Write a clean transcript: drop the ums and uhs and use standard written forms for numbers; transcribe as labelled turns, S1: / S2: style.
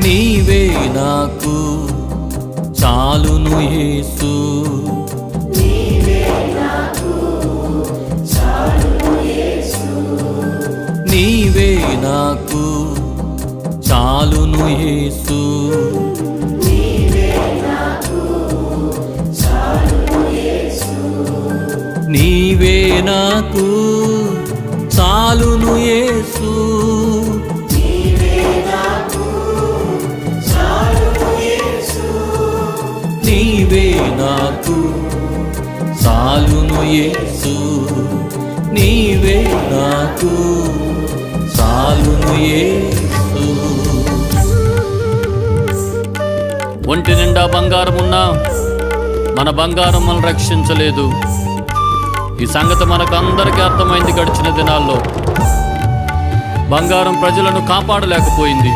S1: నీవే నాకు చాలును యేసు, నీవే నాకు చాలును యేసు, నీవే నాకు చాలును యేసు, నీవే నాకు చాలును యేసు, నీవే నాకు చాలును యేసు. ఒంటి నిండా బంగారం ఉన్నా మన బంగారం మనం రక్షించలేదు. ఈ సంగతి మనకు అందరికీ అర్థమైంది. గడిచిన దినాల్లో బంగారం ప్రజలను కాపాడలేకపోయింది.